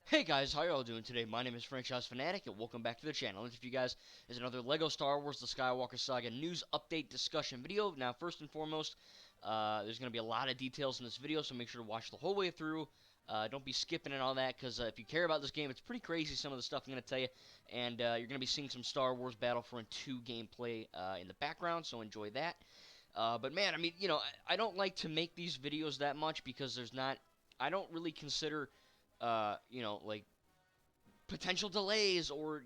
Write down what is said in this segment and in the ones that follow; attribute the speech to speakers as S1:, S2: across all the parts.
S1: Hey guys, how y'all doing today? My name is Franchise Fanatic, and welcome back to the channel. And if you guys is another Lego Star Wars: The Skywalker Saga news update discussion video. Now, first and foremost, there's going to be a lot of details in this video, so make sure to watch the whole way through. Don't be skipping and all that, because if you care about this game, it's pretty crazy, some of the stuff I'm going to tell you. And you're going to be seeing some Star Wars Battlefront 2 gameplay in the background, so enjoy that. But man, I mean, I don't like to make these videos that much because I don't really consider like potential delays or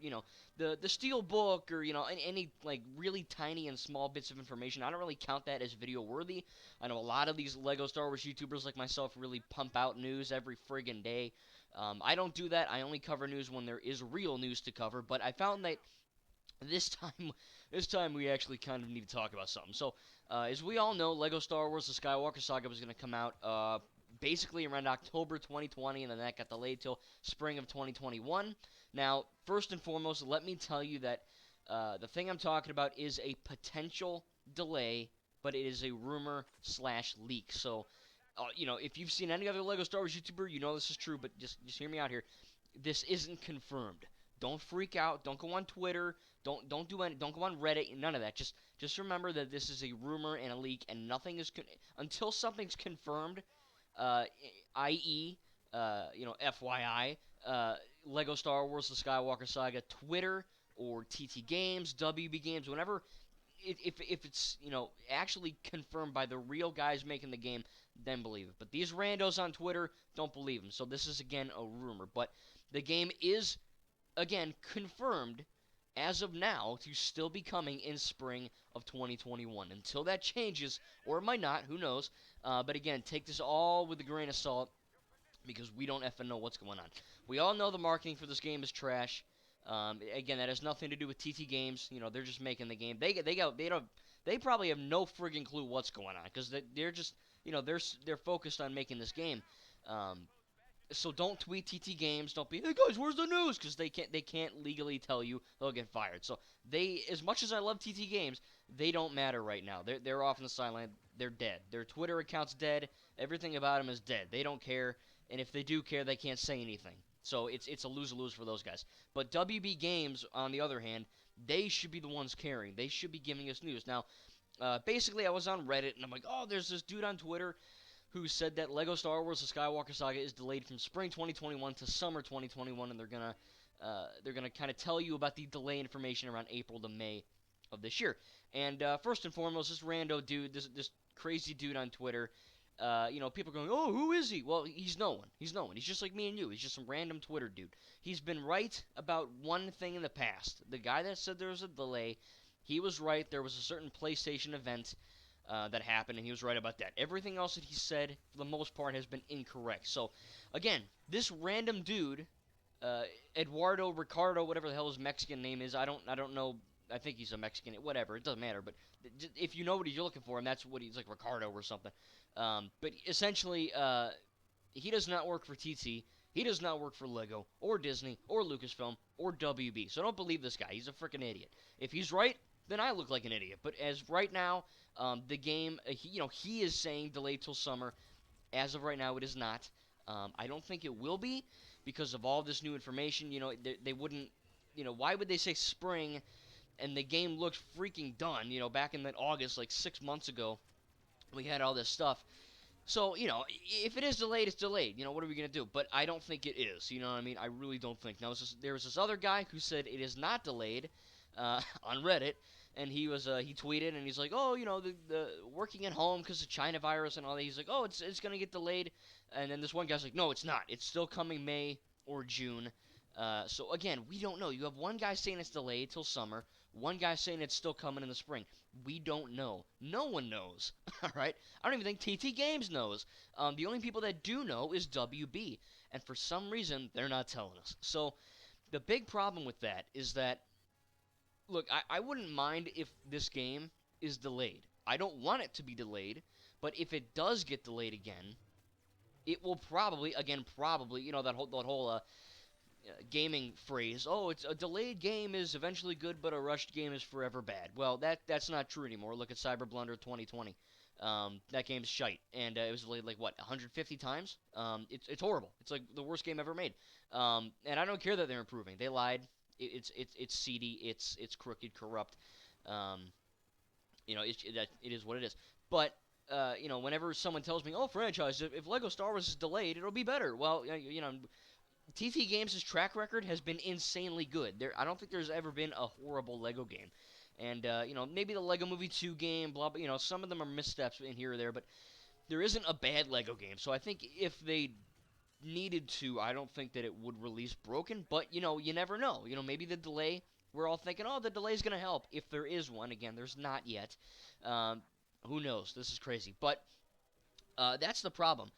S1: the steel book or any like really tiny and small bits of information. I don't really count that as video worthy. I know a lot of these Lego Star Wars YouTubers like myself really pump out news every friggin' day. I don't do that. I only cover news when there is real news to cover. But I found that this time, this time we actually kind of need to talk about something. So, as we all know, Lego Star Wars: The Skywalker Saga was going to come out basically around October 2020, and then that got delayed till spring of 2021. Now, first and foremost, let me tell you that the thing I'm talking about is a potential delay, but it is a rumor slash leak. So, if you've seen any other Lego Star Wars YouTuber, you know this is true. But just hear me out here. This isn't confirmed. Don't freak out. Don't go on Twitter. Don't go on Reddit. None of that. Just remember that this is a rumor and a leak, and nothing is until something's confirmed. Uh, i.e., FYI, Lego Star Wars: The Skywalker Saga Twitter or TT Games, WB Games, whenever. If it's actually confirmed by the real guys making the game, then believe it. But these randos on Twitter, don't believe them. So this is again a rumor. But the game is again confirmed as of now to still be coming in spring of 2021. Until that changes, or it might not, who knows. But again, take this all with a grain of salt because we don't effing know what's going on. We all know the marketing for this game is trash. Again, that has nothing to do with TT Games. They're just making the game. They probably have no friggin' clue what's going on because they're just they're focused on making this game. So don't tweet TT Games. Don't be, hey guys, where's the news? Because they can't legally tell you, they'll get fired. So as much as I love TT Games, they don't matter right now. They're off in the sideline. They're dead. Their Twitter account's dead. Everything about them is dead. They don't care, and if they do care, they can't say anything. So it's a lose-lose for those guys. But WB Games, on the other hand, they should be the ones caring. They should be giving us news. Now, basically, I was on Reddit, and I'm like, oh, there's this dude on Twitter who said that Lego Star Wars: The Skywalker Saga is delayed from spring 2021 to summer 2021, and they're gonna kind of tell you about the delay information around April to May of this year. And first and foremost, this rando dude, this crazy dude on Twitter, people are going, oh, who is he? Well, he's no one. He's no one. He's just like me and you. He's just some random Twitter dude. He's been right about one thing in the past. The guy that said there was a delay, he was right. There was a certain PlayStation event that happened, and he was right about that. Everything else that he said, for the most part, has been incorrect. So, again, this random dude, Eduardo Ricardo, whatever the hell his Mexican name is, I don't know. I think he's a Mexican. Whatever, it doesn't matter. But if you know what you're looking for, and that's what he's like, Ricardo or something. But essentially, he does not work for TT. He does not work for Lego or Disney or Lucasfilm or WB. So don't believe this guy. He's a freaking idiot. If he's right, then I look like an idiot. But as right now, the game, he is saying delayed till summer. As of right now, it is not. I don't think it will be because of all this new information. They wouldn't. Why would they say spring? And the game looked freaking done. Back in that August, like 6 months ago, we had all this stuff. So, if it is delayed, it's delayed. What are we going to do? But I don't think it is. You know what I mean? I really don't think. Now, there was this other guy who said it is not delayed on Reddit, and he tweeted, and he's like, oh, the working at home because of China virus and all that. He's like, oh, it's going to get delayed. And then this one guy's like, no, it's not. It's still coming May or June. So again, we don't know. You have one guy saying it's delayed till summer, one guy saying it's still coming in the spring. We don't know. No one knows. All right. I don't even think TT Games knows. The only people that do know is WB, and for some reason they're not telling us. So the big problem with that is that, look, I wouldn't mind if this game is delayed. I don't want it to be delayed, but if it does get delayed again, it will probably, that whole gaming phrase, oh, it's a delayed game is eventually good, but a rushed game is forever bad. Well, that's not true anymore. Look at Cyber Blunder 2020. That game's shite, and it was like what 150 times. It's horrible. It's like the worst game ever made. And I don't care that they're improving. They lied. It's seedy. It's crooked, corrupt. Um, it is what it is. But whenever someone tells me, "Oh, franchise, if Lego Star Wars is delayed, it'll be better." Well, TT Games' track record has been insanely good. I don't think there's ever been a horrible Lego game. And maybe the Lego Movie 2 game, blah blah. Some of them are missteps in here or there, but there isn't a bad Lego game. So I think if they needed to, I don't think that it would release broken. But you never know. Maybe the delay. We're all thinking, oh, the delay is going to help. If there is one, again, there's not yet. Who knows? This is crazy. But that's the problem.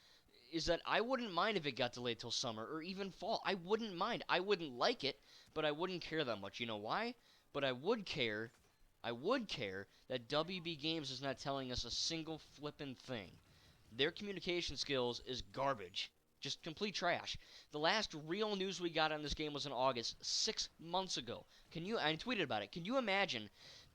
S1: Is that I wouldn't mind if it got delayed till summer or even fall. I wouldn't mind. I wouldn't like it, but I wouldn't care that much. You know why? But I would care. I would care that WB Games is not telling us a single flippin' thing. Their communication skills is garbage. Just complete trash. The last real news we got on this game was in August, 6 months ago. I tweeted about it. Can you imagine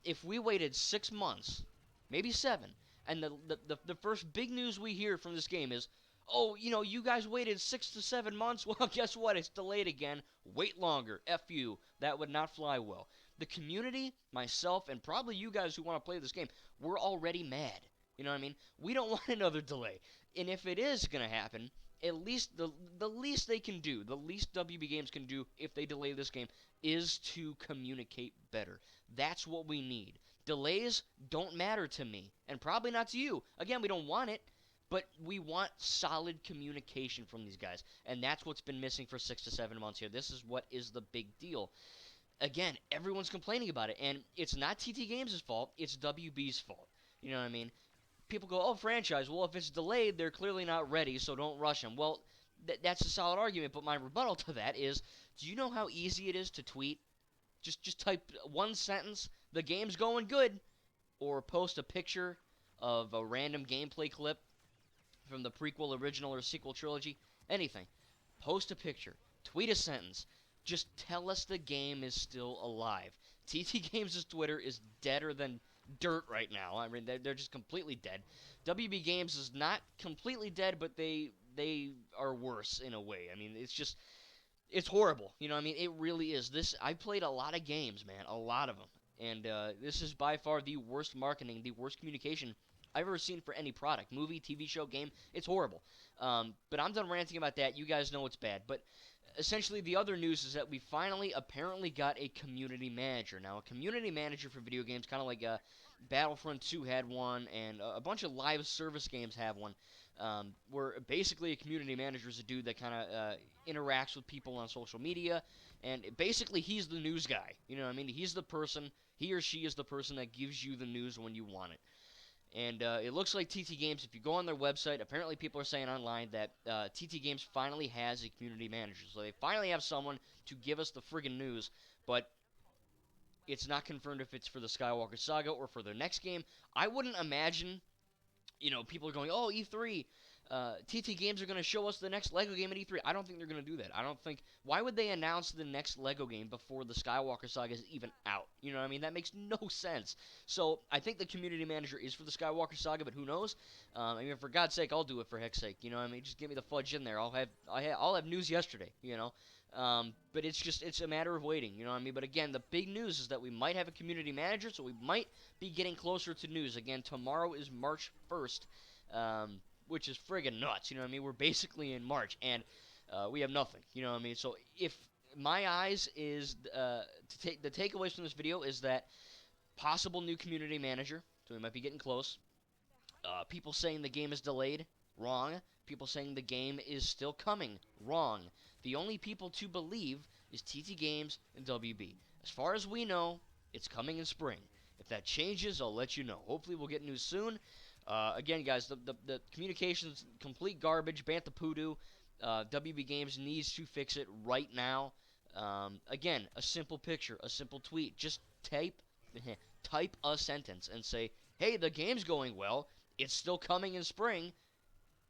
S1: if we waited 6 months, maybe 7, and the first big news we hear from this game is, oh, you guys waited 6 to 7 months? Well, guess what? It's delayed again. Wait longer. F you. That would not fly well. The community, myself, and probably you guys who want to play this game, we're already mad. You know what I mean? We don't want another delay. And if it is going to happen, at least the least they can do, the least WB Games can do if they delay this game, is to communicate better. That's what we need. Delays don't matter to me, and probably not to you. Again, we don't want it. But we want solid communication from these guys, and that's what's been missing for 6 to 7 months here. This is what is the big deal. Again, everyone's complaining about it, and it's not TT Games' fault, it's WB's fault. You know what I mean? People go, oh, franchise, well, if it's delayed, they're clearly not ready, so don't rush them. Well, that's a solid argument, but my rebuttal to that is, do you know how easy it is to tweet? Just type one sentence, the game's going good, or post a picture of a random gameplay clip from the prequel, original, or sequel trilogy, anything. Post a picture. Tweet a sentence. Just tell us the game is still alive. TT Games' Twitter is deader than dirt right now. I mean, they're just completely dead. WB Games is not completely dead, but they are worse in a way. I mean, it's horrible. You know what I mean? It really is. I played a lot of games, man. A lot of them. And this is by far the worst marketing, the worst communication I've ever seen for any product. Movie, TV show, game. It's horrible. But I'm done ranting about that. You guys know it's bad. But essentially, the other news is that we finally apparently got a community manager. Now, a community manager for video games, kind of like Battlefront 2 had one, and a bunch of live service games have one, where basically a community manager is a dude that kind of interacts with people on social media, and basically he's the news guy. You know what I mean? He's the person, he or she is the person that gives you the news when you want it. And it looks like TT Games, if you go on their website, apparently people are saying online that TT Games finally has a community manager. So they finally have someone to give us the friggin' news, but it's not confirmed if it's for the Skywalker Saga or for their next game. I wouldn't imagine, people are going, oh, E3, TT Games are going to show us the next LEGO game at E3. I don't think they're going to do that. Why would they announce the next LEGO game before the Skywalker Saga is even out? You know what I mean? That makes no sense. So I think the community manager is for the Skywalker Saga, but who knows? I mean, for God's sake, I'll do it for heck's sake. You know what I mean? Just give me the fudge in there. I'll have news yesterday, but it's a matter of waiting, you know what I mean? But again, the big news is that we might have a community manager, so we might be getting closer to news. Again, tomorrow is March 1st, which is friggin' nuts, you know what I mean? We're basically in March, and we have nothing, you know what I mean? So if my eyes is, the takeaways from this video is that possible new community manager, so we might be getting close. People saying the game is delayed, wrong. People saying the game is still coming, wrong. The only people to believe is TT Games and WB. As far as we know, it's coming in spring. If that changes, I'll let you know. Hopefully we'll get news soon. Again, guys, the communication's complete garbage, bantha poodoo. WB Games needs to fix it right now. Again, a simple picture, a simple tweet. Just type a sentence and say, hey, the game's going well. It's still coming in spring.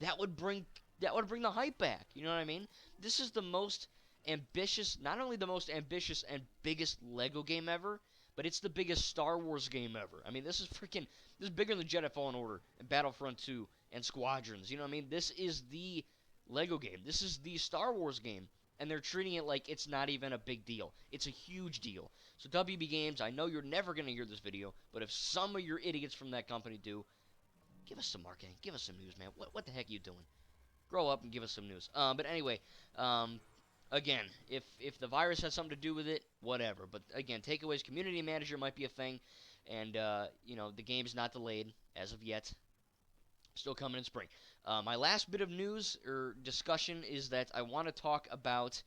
S1: That would bring the hype back. You know what I mean? This is the most ambitious, not only the most ambitious and biggest LEGO game ever, but it's the biggest Star Wars game ever. I mean, this is bigger than Jedi Fallen Order and Battlefront 2 and Squadrons. You know what I mean? This is the Lego game. This is the Star Wars game, and they're treating it like it's not even a big deal. It's a huge deal. So WB Games, I know you're never going to hear this video, but if some of your idiots from that company do, give us some marketing. Give us some news, man. What the heck are you doing? Grow up and give us some news. But anyway, again, if the virus has something to do with it, whatever. But again, takeaways, community manager might be a thing, and the game's not delayed as of yet. Still coming in spring. My last bit of news or discussion is that I want to talk about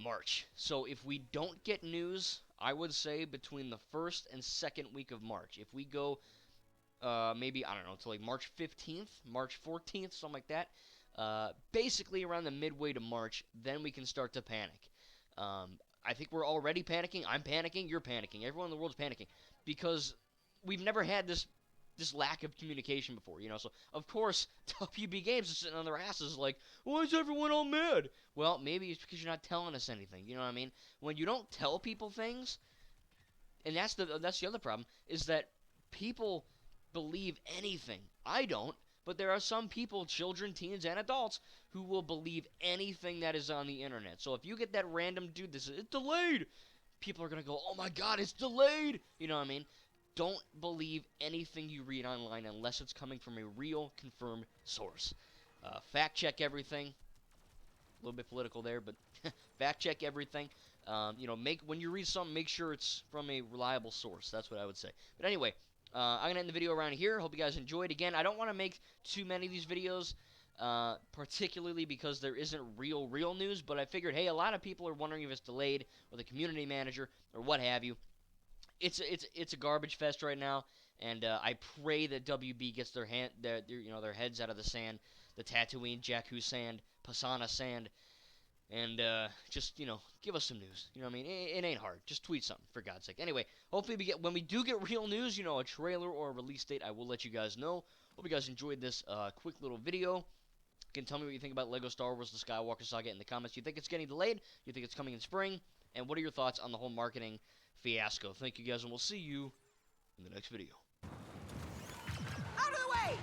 S1: March. So if we don't get news, I would say between the first and second week of March. If we go maybe, I don't know, to like March 15th, March 14th, something like that. Basically around the midway to March, then we can start to panic. I think we're already panicking. I'm panicking. You're panicking. Everyone in the world's panicking because we've never had this lack of communication before, So, of course, WB Games is sitting on their asses like, why is everyone all mad? Well, maybe it's because you're not telling us anything. You know what I mean? When you don't tell people things, and that's the other problem, is that people believe anything. I don't, but there are some people, children, teens, and adults, who will believe anything that is on the internet. So if you get that random dude that says, it's delayed, people are going to go, oh my god, it's delayed! You know what I mean? Don't believe anything you read online unless it's coming from a real, confirmed source. Fact check everything. A little bit political there, but fact check everything. When you read something, make sure it's from a reliable source. That's what I would say. But anyway, I'm going to end the video around here. Hope you guys enjoyed. Again, I don't want to make too many of these videos, particularly because there isn't real news, but I figured, hey, a lot of people are wondering if it's delayed, or the community manager, or what have you. It's a garbage fest right now, and I pray that WB gets their heads out of the sand, the Tatooine, Jakku sand, Pasana sand, and just give us some news. You know what I mean? It ain't hard. Just tweet something, for God's sake. Anyway, hopefully when we do get real news, a trailer or a release date, I will let you guys know. Hope you guys enjoyed this quick little video. You can tell me what you think about Lego Star Wars: The Skywalker Saga in the comments. You think it's getting delayed? You think it's coming in spring? And what are your thoughts on the whole marketing fiasco? Thank you guys, and we'll see you in the next video.
S2: Out of the way!